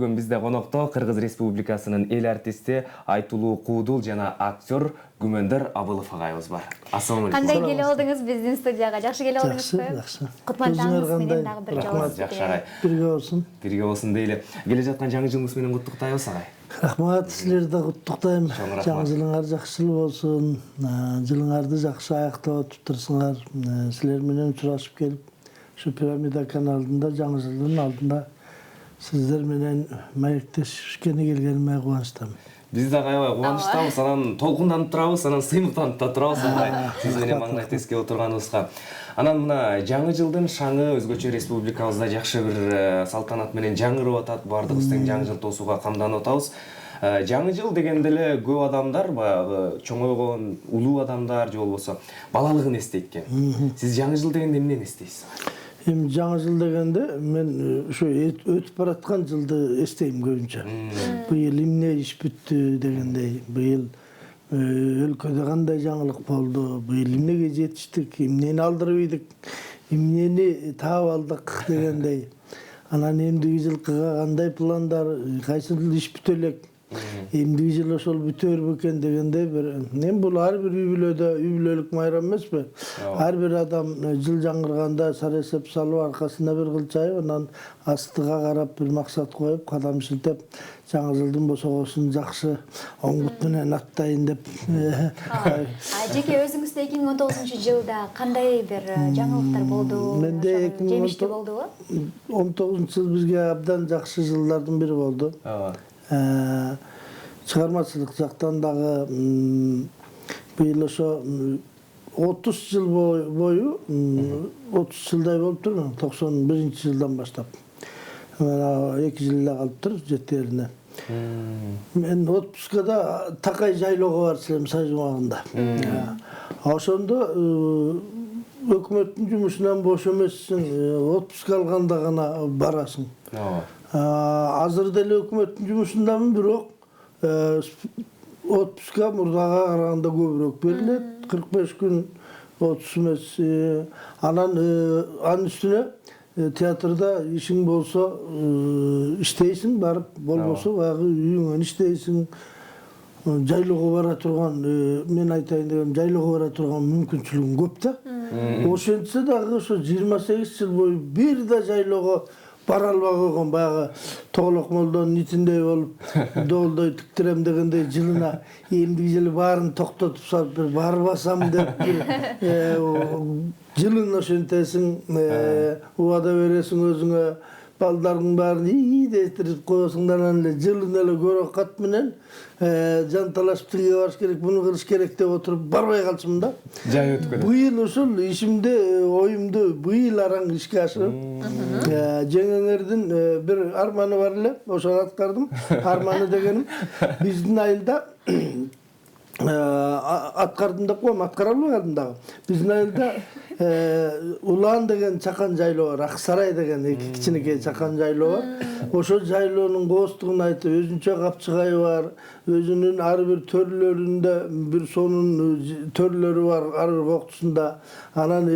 бүгүн бизде конокто Кыргыз Республикасынын эл артисти, айтулуу куудул жана актер Күмөндөр Абылов агайыбыз бар. Ассаламу алейкум. Кандай келе алдыңыз биздин студияга? Жакшы келе алдыңызбы? Жакшы. Кутлантаңыз менен дагы бир жолу. Жакшы агай. Бирге болсун. Бирге болсун дейли. Келе жаткан жаңы жылыңыз менен куттуктайбыз агай. Рахмат, силерди куттуктайм. Жаңы жылыңар жакшы болсун. Жылыңарды жакшы аяктап отурсуңар. Силер менен учурашып келип, ушу Пирамида каналында жаңы жылдын алдында сиздер менен маектешкени келгениме кубанычтамын. Биз да аябай кубанычтабыз, анан толкунданып турабыз, анан сыймыктанып да турабыз агай. Сиз менен маңнайтеске отурганыбызга. Анан мына жаңы жылдын шаңы өзгөчө республикабызда жакшы бир салтанат менен жаңырып атат. Бардыгыбыз тең жаңы жыл тосууга камданып атабыз. Жаңы жыл дегенде эле көп адамдар баягы чоңойгон улуу адамдар же болбосо балалыгын эстейт экен. Сиз жаңы жыл дегенде эмнени эстейсиз? Эми жаңы жыл дегенде мен ушу өтүп бараткан жылды эстейм көбүнчө. Быйыл эмне иш бүттү дегендей, быйыл өлкөдө кандай жаңылык болду, быйыл эмнеге жетиштик, эмнени алдырып ийдик, эмнени таап алдык дегендей. Анан эмдиги жылкыга кандай пландар, кайсы жыл иш бүтө элек, эмдиги жыл ошол бүтөр бекен дегендей бир. Эми бул ар бир үй бүлөлүк майрам эмеспи? Ар бир адам жыл жаңырганда саресеп салып аркасына бир кылчайып, анан астыга карап бир максат коюп, кадам шилтеп, жаңы жылдын босогосун жакшы оң бут менен аттайын деп. Жеке өзүңүздө 2019-жылда кандай бир жаңылыктар болду? Менде жемиштүү болдубу? 19-жыл бизге абдан жакшы жылдардын бири болду. Чыгармачылык жактан дагы быйыл ошо 30 жыл бою 30 жылдай болуптур, 91-жылдан баштап. 2 жыл эле калыптыр жетерине. Мен отпускада Такай жайлоого барып элем Сайжумагында. Ошондо өкмөттүн жумушунан бош эмессиң, отпуск алганда гана барасың. Азыр деле өкмөттүн жумушундамын, бирок отпуска мурдага караганда көбүрөөк берилет. 45 күн 30 эмес. Анан анын үстүнө театрда ишиң болсо иштейсиң, барып, болбосо баягы үйүңөн иштейсиң. Жайлоого бара турган, мен айтайын дегем, жайлоого бара турган мүмкүнчүлүгүң көп да. Ошентсе дагы ошо 28 жыл бою бир да жайлоого бара албай койгон, баягы Тоголок молдонун итиндей болуп, доолдой тиктирем дегендей жылына эмдиги жылы баарын токтотуп салып бир барбасам деп жылын ошентесиң, убада бересиң өзүңө, балдардын баарын дейтирип коесуң да, анан эле жылын эле көрөкат менен жанталашып тиге барыш керек, буну кылыш керек деп отуруп барбай калчумун да. Жай өтүп кетет. Быйыл ушул ишимди, оюмду быйыл араң ишке ашырып, жеңеңердин бир арманы бар эле, ошону аткардым. Арманы дегеним биздин айылда аткардым деп коем, аткара албай калдым дагы. Биздин айылда Улаан деген чакан жайлоо бар, Аксарай деген эки кичинекей чакан жайлоо бар. Ошол жайлоонун кооздугун айтып, өзүнчө капчыгайы бар, өзүнүн ар бир төрлөрүндө бир сонун төрлөрү бар, ар бир коктусунда. Анан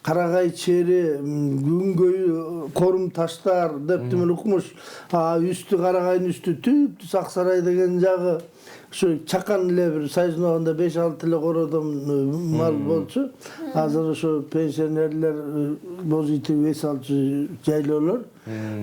карагай чери, күнгөйү, корум таштар деп мен укмуш. Үстү карагайдын үстү түп-түз Аксарай деген жагы. Şu çakan ile bir Sayjunağı'nda 5-6 ile korodum mal bolçu. Hazır şu pensionerler bozuytu vesalçı jaylolar.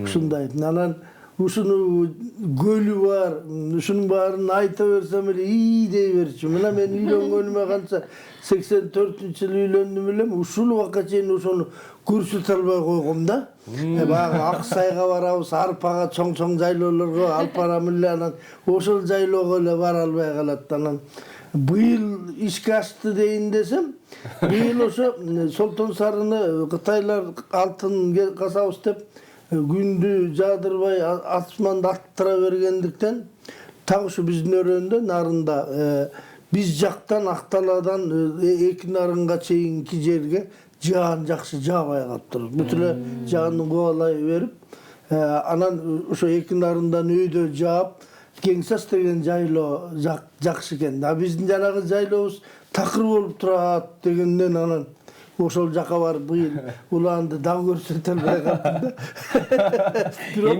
Şunday. Nanan uşunu gölü var. Uşunun barını ayta versem öyle iyi deyiverçi. Mına men üylөнгөнүмө kança 84-yıl üylöndüm bilem. Uşul vakaçeyin uşunu kürsüt albay koygum da. Bağı Aksayga barabız, Arpaga çoң-çoң jайлоолорго alp baram эле, анан ошол жайлоого эле бара албай калат. Анан быйыл ишке ашты дейин десем, быйыл ошо Солтон Сарыны Кытайлар алтын касабыз деп күндү жадырбай асманды аттыра бергендиктен так ушу биздин өрөөндө нарында биз жактан Акталадан эки нарынга чейинки жерге жаан жакшы жаабай калыптыр. Бүт эле жаанды кубалай берип, анан ошо эки нарындан өйдө жаап, Кеңсас деген жайлоо жакшы экен. Биздин жанагы жайлообуз такыр болуп турат дегенден анан ошол жака барып быйыл уланды дагы көрсөтө албай калдым да. Бирок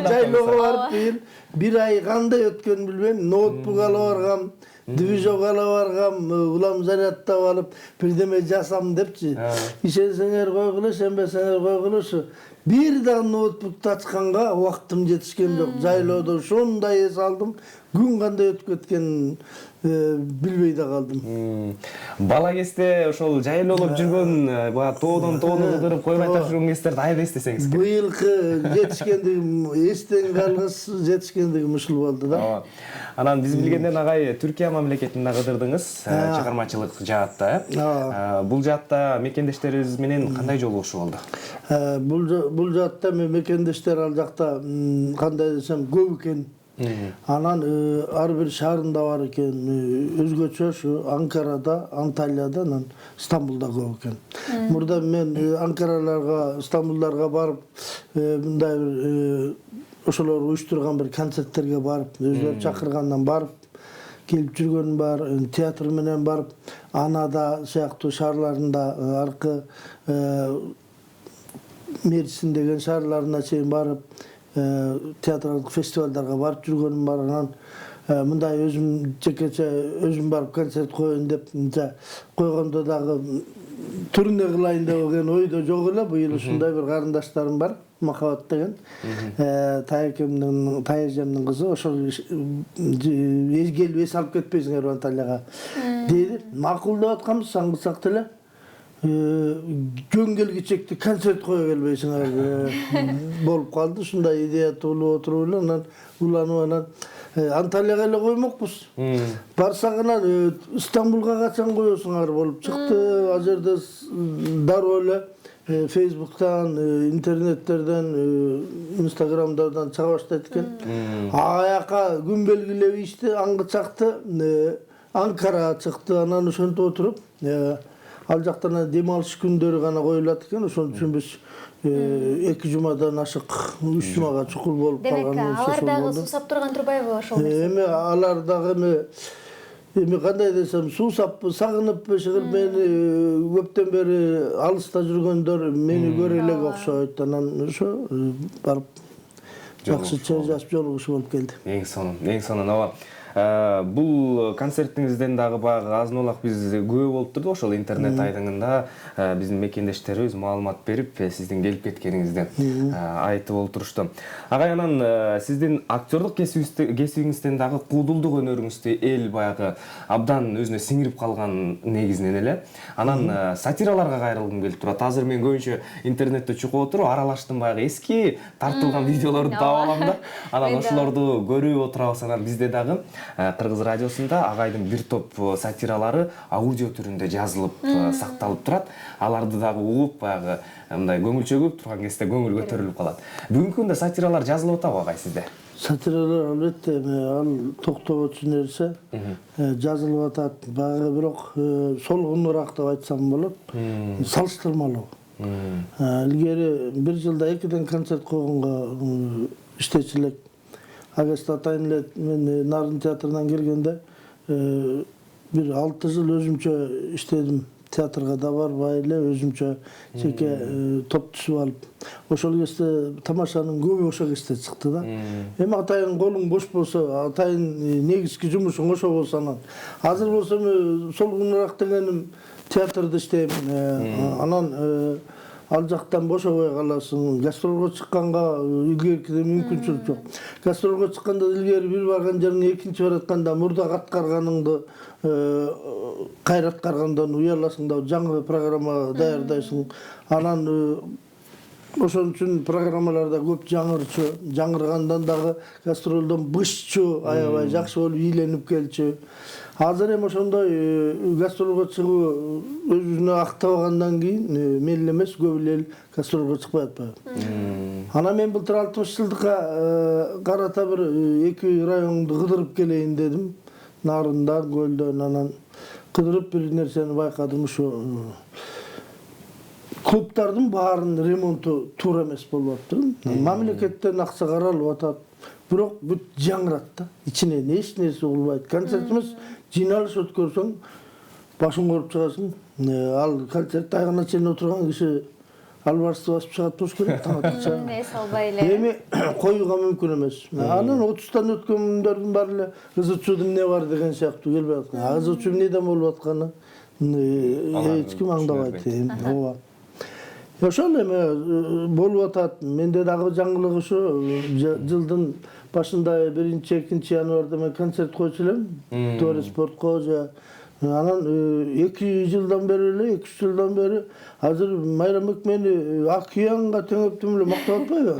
жайлоого барып быйыл бир ай кандай өткөнүн билбейм. Ноутбук алып баргам, движок алып баргам, улам зарядтап алып, бирдеме жасам депчи. Ишенсеңер койгула, ишенбесеңер койгулачы. Бир дагы ноутбукту ачканга убактым жетишкен жок. Жайлоодо ушундай эс алдым. Күн кандай өтүп кеткенин билбей да калдым. Бала кезде ошол жайлоолоп жүргөн, баягы тоодон тоону кыдырып койбой атап жүргөн кездерди айып эстесеңиз керек. Быйылкы жетишкендигим эстен калгыс, жетишкендигим ушул болду да. Анан биз билгенден агай Түркия мамлекетинде кыдырдыңыз, чыгармачылык жаатта. Бул жаатта мекендештерибиз менен кандай жолугушуу болду? Бул жаатта мекендештер ал жакта кандай десем көп экен. Анан ар бир шаарында бар экен, өзгөчө ушу Анкарада, Анталияда, анан Стамбулда көп экен. Мурда мен Анкараларга, Стамбулдарга барып, мындай бир ошолор уюштурган бир концерттерге барып, өзлөрү чакыргандан барып келип жүргөнүм бар, театр менен барып, Анада сыяктуу шаарларында аркы Мерсин деген шаарларына чейин барып, театралдык фестивалдарга барып жүргөнүм бар. Анан мындай өзүм жекече өзүм барып концерт коеюн деп мынча койгондо дагы турне кылайын деген ойдо жок эле. Быйыл ушундай бир карындаштарым бар, Махабат деген, Тайэжемдин кызы. Ошол келип эс алып кетпейсиңерби Анталияга дейди. Макул деп атканбыз, аңгысак деле. Жөн келгичекти концерт кое келбейсиңер болуп калды. Ушундай идея туулуп отуруп эле анан уланып анан Анталияга эле коймокпуз. Барсак анан Стамбулга качан коесуңар болуп чыкты. Ал жерде дароо эле Facebooktан, интернеттерден, Instagramдардан чыга баштайт экен. Аяка күн белгилеп ишти, аңгы чакты Анкара чыкты. Анан ошентип отуруп ал жактан дем алыш күндөрү гана коюлат экен. Ошон үчүн биз 2 жумадан ашык 3 жумага чукул болуп калган. Демек, алар дагы суусап турган турбайбы ошол нерсе? Эми алар дагы эми кандай десем, суусап сагынып шыгыр мени көптөн бери алыста жүргөндөр мени көрө элек окшойт. Анан ошо барып жакшы жазып жолугуш болуп келди. Эң сонун ооба. Бул концертиңизден дагы баягы азын-аулак биз күбө болуп турду ошол интернет айдыңында биздин мекендештерибиз маалымат берип, сиздин келип кеткениңизди айтып олтурушту. Агай, анан сиздин актерлук кесибиңизден дагы куудулдук өнөрүңүздү эл баягы абдан өзүнө сиңирип калган негизинен эле. Анан сатираларга кайрылгым келип турат. Азыр мен көбүнчө интернетте чукуп отуруп, аралаштым баягы эски тартылган видеолорду таап алам да. Анан ошолорду көрүп отурабыз. Анан бизде дагы Кыргыз радиосунда агайдын бир топ сатиралары аудио түрүндө жазылып сакталып турат. Аларды дагы угуп, баягы мындай көңүл чөгүп турган кезде көңүл көтөрүлүп калат. Бүгүнкү күндө сатиралар жазылып атабы агай сизде? Сатиралар албетте ал токтобочу нерсе жазылып атат. Баягы бирок солгунураак деп айтсам болот. Салыштырмалуу. Илгери бир жылда 2ден концерт койгонго иштечү элек. Агест атайын эле мен Нарын театрынан келгенде бир 6 жыл өзүмчө иштедим. Театрга да барбай эле өзүмчө жеке топ түзүп алып. Ошол кезде тамашанын көбү ошол кезде чыкты да. Эми атайын колуң бош болсо, атайын негизги жумушуң ошо болсо анан. Азыр болсо солгунураак дегеним театрда иштейм. Анан ал жактан бошобой каласың. Гастролго чыкканга илгеркиде мүмкүнчүлүк жок. Гастролго чыкканда илгери бир барган жериң экинчи баратканда мурда каткарганыңды кайраткаргандан уяласың да жаңы программа даярдайсың. Анан ошон үчүн программаларда көп жаңырчу, жаңыргандан дагы гастролдон бышчу, аябай жакшы болуп ийленип келчү. Азыр эми ошондой гастролго чыгуу өзүнө актабагандан кийин мен эле эмес көп эле гастролго чыкпай атпайбы. Анан мен былтыр 60 жылдыкка карата бир 2 районду кыдырып келейин дедим. Нарындан, Көлдөн, анан кыдырып бир нерсени байкадым. Ушу клубтардын баарын ремонту туура эмес болуп атты. Мамлекеттен акча каралып атат. Бирок бүт жаңырат да. Ичинен эч нерсе болбойт. Концертimiz жиналыш өткөрсөң башың ооруп чыгасың. Ал концерт айгына чейин отурган киши албарысты басып чыгат болуш керек таң атышча. Эс албай эле. Эми коюуга мүмкүн эмес. Анан 30тан өткөн күндөрдүн баары эле кызычуудун эмне бар деген сыяктуу келбей аткан. Кызычуу эмнеден болуп атканы эч ким аңдабайт. Ооба. Ошол эме болуп атат. Менде дагы жаңылык ушу жылдын башында 1-2 январда мен концерт койчу элем. Торе спортко же анан 2 жылдан бери эле 2-3 жылдан бери азыр Майрамбек мени океанга теңептим эле мактап атпайбы?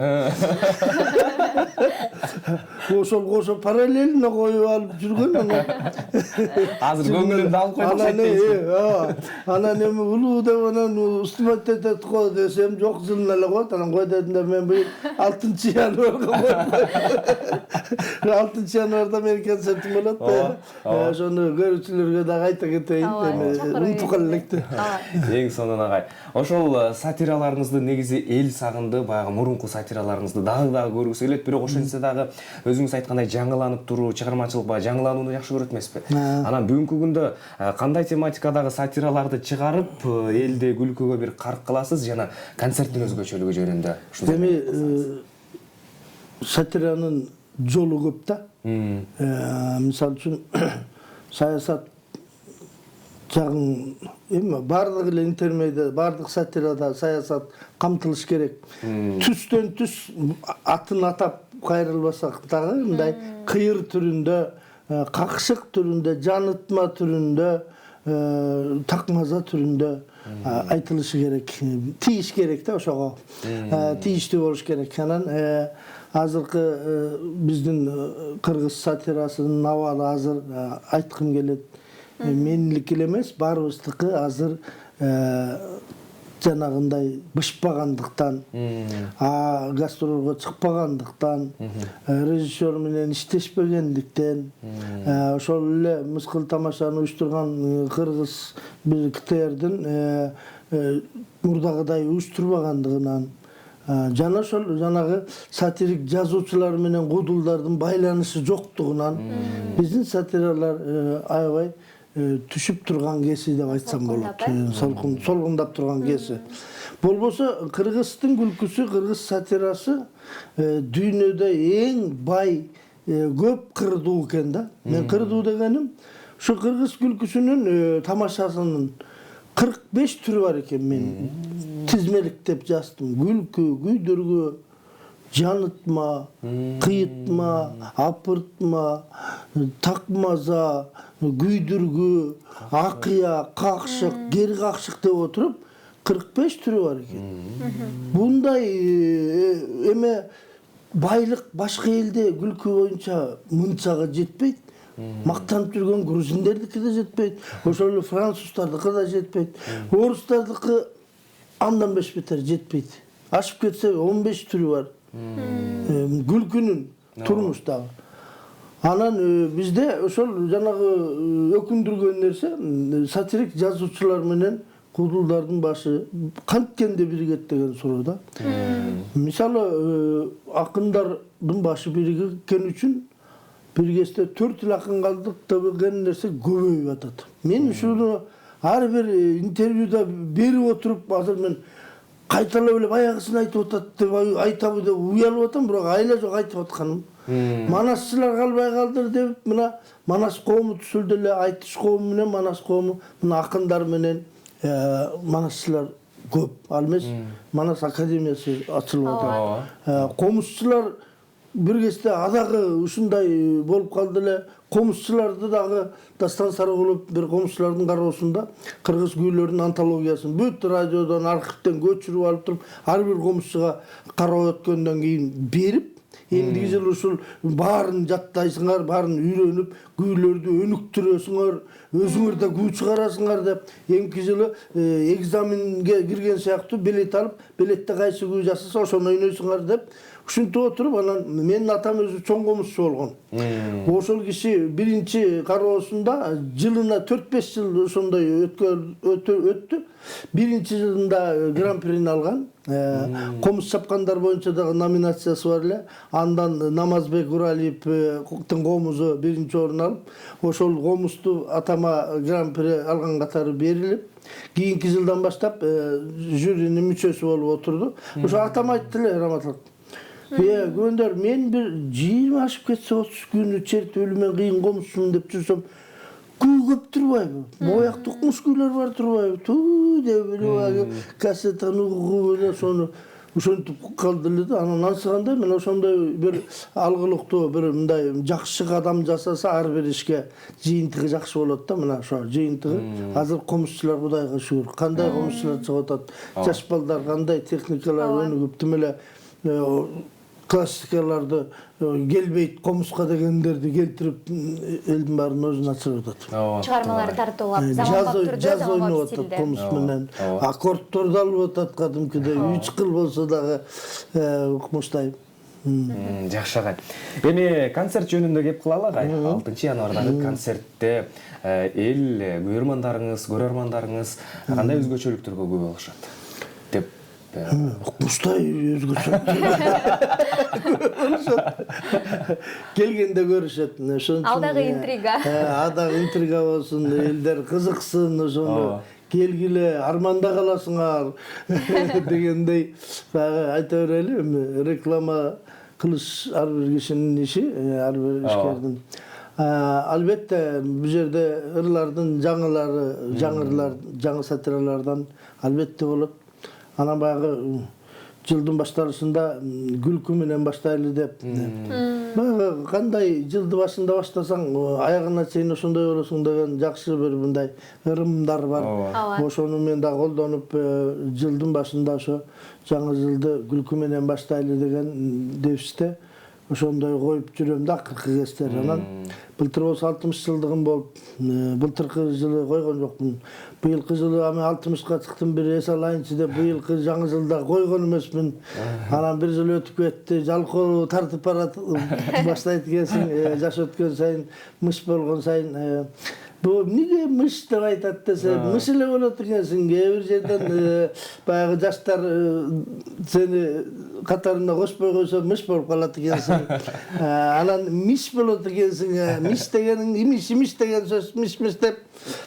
Ошол кошо параллельно коюп алып жүргөн анан. Азыр көңүлүмдү алып койдук. Анан эми улуу деп анан устубат этет го десем жок жылына эле коет. Анан кой дедим да мен быйыл 6 январга коюп. 6 январда менин концертим болот да. Ошону көрүүчүлөргө дагы айта кетейин. Унутуп кала электи. Эң сонун агай. Ошол сатираларыңызды негизи эл сагынды, баягы мурунку сатираларыңызды дагы көргүсү келет, бирок ошентсе дагы өзүңүз айткандай жаңыланып туруу, чыгармачылык баягы жаңыланууну жакшы көрөт эмеспи? Анан бүгүнкү күндө кандай тематикадагы сатираларды чыгарып, элди күлкүгө бир карк кыласыз жана концерттин өзгөчөлүгү жөнүндө? Эми сатиранын жолу көп да. Мисалы үчүн саясат жагын эми бардык эле интермедиа, бардык сатирада саясат камтылыш керек. Түстөн түс атын атап кайрылбасак дагы мындай кыйыр түрүндө, какшык түрүндө, жанытма түрүндө, такмаза түрүндө айтылышы керек. Тийиш керек да ошого. Тийиштүү болуш керек. Анан азыркы биздин кыргыз сатирасынын абалы азыр айткым келет. Меники эле эмес, баарыбыздыкы азыр жанагындай бышпагандыктан, гастролго чыкпагандыктан, режиссер менен иштешпегендиктен, ошол эле мыскыл тамашаны уюштурган кыргыз КТРдин мурдагыдай уюштурбагандыгынан, жана ошол жанагы сатирик жазуучулар менен кудулдардын байланышы жоктугунан биздин сатиралар аябай түшүп турган кеси деп айтсам болот. Солгундап турган кеси. Болбосо кыргыздын күлкүсү, кыргыз сатирасы дүйнөдө эң бай, көп кырдуу экен да. Мен кырдуу дегеним ушу кыргыз күлкүсүнүн тамашасынын 45 түрү бар экен. Мен тизмеликтеп жаздым. Күлкү, күйдүргү, жанытма, кыйытма, апыртма, такмаза, күйдүргү, акыя, какшык, кери какшык деп отуруп 45 түрү бар экен. Мындай эме байлык башка элде күлкү боюнча мынчага жетпейт. Мактанып жүргөн грузиндердики да жетпейт. Ошол эле француздардыкы да жетпейт. Орустардыкы андан бетер жетпейт. Ашып кетсе 15 түрү бар. Күлкүнүн турмуштагы. Анан бизде ошол жанагы өкүндүргөн нерсе сатирик жазуучулар менен кудулдардын башы канткенде биригет деген суроо да. Мисалы акындардын башы бириккен үчүн бир кезде 4 эл акын калдык деген нерсе көбөйүп атат. Мен ушуну ар бир интервьюда берип отуруп азыр мен кайталап эле баягысын айтып атат деп айтабы деп уялып атам, бирок айла жок айтып атканым. Манасчылар калбай калдыр деп мына Манас коому түзүлдү эле, айтыш коому менен Манас коому мына акындар менен манасчылар көп. Ал эмес Манас академиясы ачылып атат. Комузчулар бир кезде адагы ушундай болуп калды эле. Комузчуларды дагы Дастан Сарыгулов бир комузчулардын кароосунда кыргыз күүлөрүнүн антологиясын бүт радиодон, архивден көчүрүп алып туруп, ар бир комузчуга кароо өткөндөн кийин берип, эндиги жыл ушул баарын жаттайсыңар, баарын үйрөнүп, күүлөрдү өнүктүрөсүңөр, өзүңөр да күү чыгарасыңар деп, эмки жылы экзаменге кирген сыяктуу билет алып, билетте кайсы күү жасаса ошону ойнойсуңар деп, Ушинтип отуруп анан менин атам өзү чоң комузчу болгон. Ошол киши биринчи кароосунда жылына 4-5 жыл ошондой өттү. Биринчи жылында гран-прини алган. Комуз чапкандар боюнча дагы номинациясы бар эле. Андан Намазбек Уралиевдин комузу биринчи орун алып, ошол комузду атама гран-при алган катары берилип, кийинки жылдан баштап жюринин мүчөсү болуп отурду. Ошо атам айтты эле, раматлык. Көөндөр, мен бир 20 ашып кетсе 30 күнү чертип өлү мен кыйын комузчумун деп жүрсөм, күй көп турбайбы? Мояк тукмуш күйлөр бар турбайбы? Туу деп эле кассетаны угуп эле сону ошентип калды эле да. Анан ансыганда мен ошондой бир алгылыктуу бир мындай жакшы кадам жасаса ар бир ишке жыйынтыгы жакшы болот да. Мына ошо жыйынтыгы азыр комузчулар Кудайга шүгүр. Кандай комузчулар чыгып атат? Жаш балдар кандай техникалар өнүгүп, тим эле классикаларды келбейт комузга дегендерди келтирип элдин баарын өзүнө ачырып атат. Чыгармаларды тартуулап, заманбап түрдө, жаз ойноп заманбап атат стилде. комуз менен. Аккордторду алып атат кадимкидей 3 кыл болсо дагы укмуштай. Жакшы агай. Эми концерт жөнүндө кеп кылалы агай. 6-январдагы концертте эл көрөрмандарыңыз кандай өзгөчөлүктөргө күбө болушат деп Укмуштай өзгөчө. Келгенде көрүшөт. Алдагы интрига. Алдагы интрига болсун, элдер кызыксын, ошону келгиле, арманда каласыңар дегендей айта берели. Реклама кылыш ар бир кишинин иши, ар бир ишкердин. Албетте бул жерде ырлардын жаңылар, жаңы сатиралардан албетте болот. Анан баягы жылдын башталышында күлкү менен баштайлы деп. Баягы кандай жылды башында баштасаң, аягына чейин ошондой болосуң деген жакшы бир мындай ырымдар бар. Ошону мен да колдонуп, жылдын башында ошо жаңы жылды күлкү менен баштайлы деген девиште ошондой коюп жүрөм да акыркы кездер. Анан былтыр болсо 60 жылдыгым болуп, былтыркы жылы койгон жокмун. Быйылкы жылы ами 60ка чыктым, бир эс алайынчы деп быйылкы жаңы жылда койгон эмесмин. Анан бир жыл өтүп кетти, жалкоо тартып баштайт экенсиң, жаш өткөн сайын, мыш болгон сайын. Бу эмнеге мыш деп айтат десе, мыш эле болот экенсиң. Кээ бир жерден баягы жаштар сени катарына кошпой койсо мыш болуп калат экенсиң. Анан миш болот экенсиң. Миш дегениң имиш деген сөз миш деп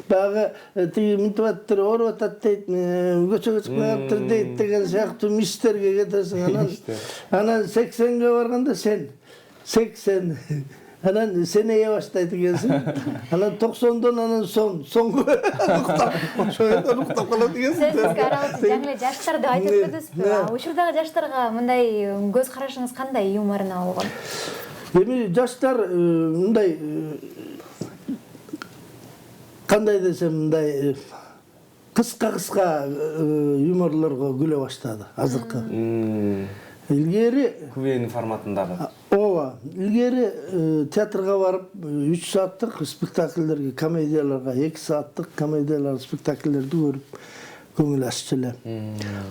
баягы тиги мынтип аттыр, ооруп атат дейт, көчөгө чыкпай калыптыр дейт деген сыяктуу миштерге кетесиң. Анан 80ге барганда сен 80 анан сен эе баштайт экенсиң. Анан 90дон анан соңго уктап калат экенсиң. Сиз бизге аралашып жаңы эле жаштар деп айтып өтөсүзбү? Учурдагы жаштарга мындай көз карашыңыз кандай, юморуна болгон? Эми жаштар мындай кандай десем, мындай кыска юморлорго күлө баштады азыркы. Илгери КВН форматындагы. Ооба, илгери театрга барып 3 сааттык спектакльдерге, комедияларга, 2 сааттык комедиялар, спектакльдерди көрүп көңүл аччу эле.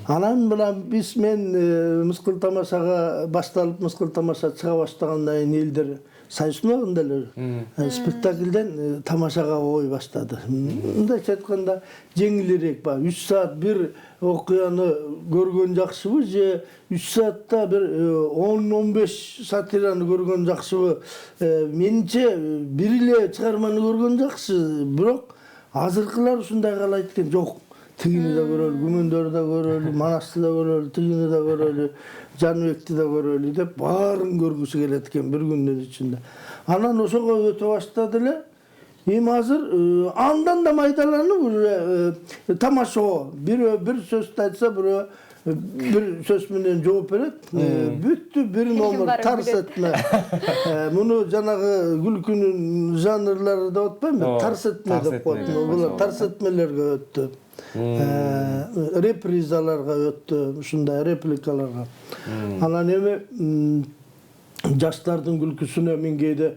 Анан билан мен Мыскыл тамашага башталып, Мыскыл тамаша чыга баштагандан кийин элдер сайысынагында эле спектакльден тамашага ой баштады. Мындайча айтканда жеңилирээк ба, 3 саат бир окуяны көргөн жакшыбы же 3 саатта бир 10-15 сатираны көргөн жакшыбы? Менимче бир эле чыгарманы көргөн жакшы, бирок азыркылар ушундай каалайт экен. Жок, тигини да көрөлү, күмөндөрдү да көрөлү, Манасты да көрөлү, тигини да көрөлү, Жаныбекти да көрөлү деп баарын көргүсү келет экен бир күндүн ичинде. Анан ошого өтө баштады эле. Эми азыр андан да майдаланып тамашоо. Бир сөздү айтса, бир сөз менен жооп берет. Бүттү, бир номер тарс этме. Муну жанагы күлкүнүн жанрлары деп атпаймынбы? Тарс этме деп коет. Булар тарс этмелерге өттү. Репризаларга өттү, ушундай репликаларга. Анан эми жаштардын күлкүсүнө мен кээде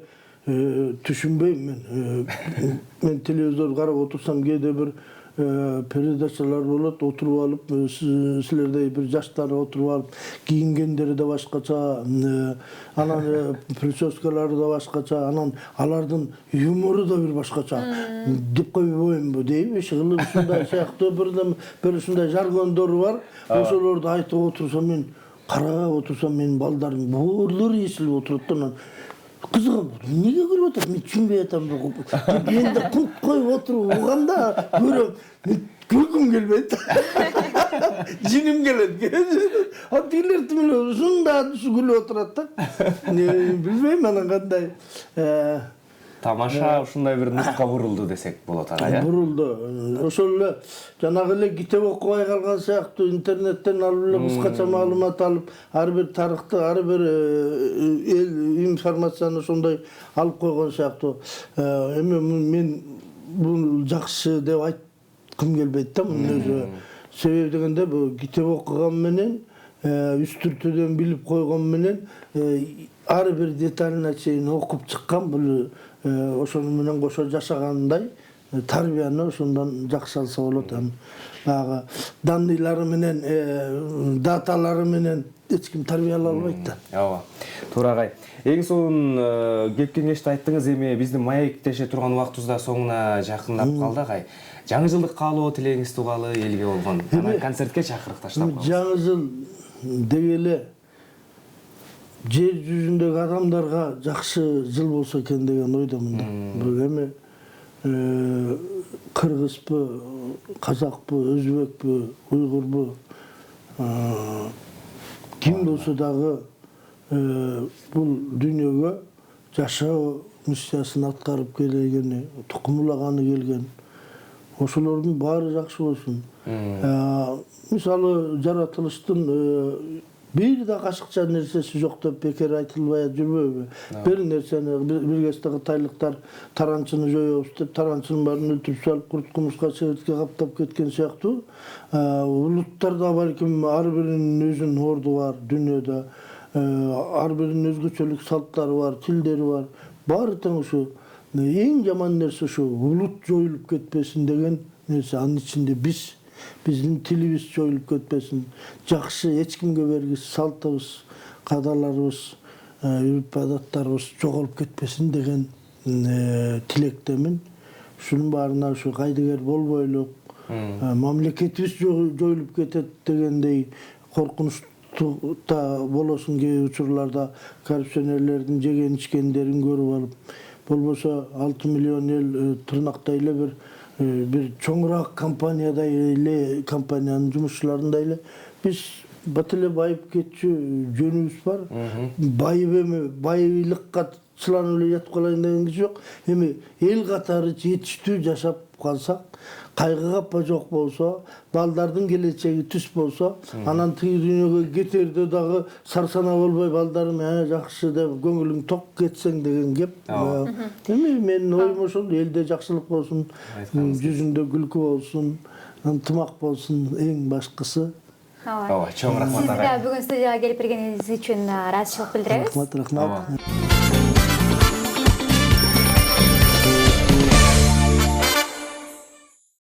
түшүнбөйм. Мен телевизор карап отурсам кээде бир передачалар болот, отуруп алып, силердей бир жаштар отуруп алып, кийингендери да башкача, анан прическалары да башкача, анан алардын юмору да бир башкача. Деп койбоймбу дейби, ишигилип ушундай сыяктуу бир ушундай жаргондору бар. Ошолорду айтып отурсам мен, карап отурсам менин балдарым баарлары эсилип отурат да анан кызыгам, эмнеге күлүп атат? Мен түшүнбөй атам. Менде кунт коюп отуруп уганда көрөм, күлкүм келбейт. Жиним келет. А тилер тимеле ушундай күлүп отурат да. Билбейм анан кандай. Тамаша ушундай бир нукка бурулду десек болот ага, э? Бурулду. Ошол эле жанагы эле китеп окубай калган сыяктуу интернеттен алып эле кыскача маалымат алып, ар бир тарыхты, ар бир эл информацияны ошондой алып койгон сыяктуу. Эми мен бул жакшы деп айткым келбейт да мунун өзү. Себеби дегенде бул китеп окуган менен, үстүртүдөн билип койгон менен ар бир деталына чейин окуп чыккан бул ошону менен кошо жашагандай тарбияны ошондон жакшы алса болот. Баягы данныйлары менен, даталары менен эч ким тарбиялай албайт да. Ооба. Туура агай. Эң сонун кеп кеңешти айттыңыз. Эми биздин маектеше турган убактыбыз да соңуна жакындап калды агай. Жаңы жылдык каалоо тилегиңизди угалы элге болгон. Анан концертке чакырык таштап калдыңыз. Жаңы жыл деги эле жер жүзүндөгү адамдарга жакшы жыл болсо экен деген ойдомун да. Бул эми кыргызбы, казакпы, өзбекпи, уйгурбу, ким болсо дагы бул дүйнөгө жашоо миссиясын аткарып келгени, тукумулаганы келген. Ошолордун баары жакшы болсун. Мисалы жаратылыштын бир да кашыкча нерсеси жок деп бекер айтылбай жүрбөйбү? Бир нерсени бир кезде кытайлыктар таранчыны жоёбуз деп таранчынын баарын өлтүрүп салып, курт кумушка чебетке каптап кеткен сыяктуу, улуттарда балким ар биринин өзүнүн орду бар дүйнөдө, ар биринин өзгөчөлүк салттары бар, тилдери бар. Баары тең ушу. Эң жаман нерсе ушу улут жоюлуп кетпесин деген нерсе. Анын ичинде биздин тилибиз жоюлуп кетпесин, жакшы эч кимге бергис салтыбыз, каадаларыбыз, үрп адаттарыбыз жоголуп кетпесин деген тилектемин. Ушунун баарына ушу кайдыгер болбойлук, мамлекетибиз жоюлуп кетет дегендей коркунучта болосун кээ учурларда коррупционерлердин жеген ичкендерин көрүп алып, болбосо 6 миллион эл тырнактай эле бир чоңураак компаниядай эле компаниянын жумушчуларындай эле биз бат эле байып кетчү жөнүбүз бар. Байып эми байлыкка чыланып эле жатып калайын деген жок. Эми эл катары жетиштүү жашап калсак, кайгы капа жок болсо, балдардын келечеги түз болсо, анан тиги дүйнөгө кетерде дагы сарсана болбой балдарым жакшы деп көңүлүң ток кетсең деген кеп. Эми менин оюм ошол, элде жакшылык болсун, жүзүндө күлкү болсун, ынтымак болсун, эң башкысы. Ооба, чоң рахмат агай. Сизге бүгүн студияга келип бергениңиз үчүн ыраазычылык билдиребиз. Рахмат.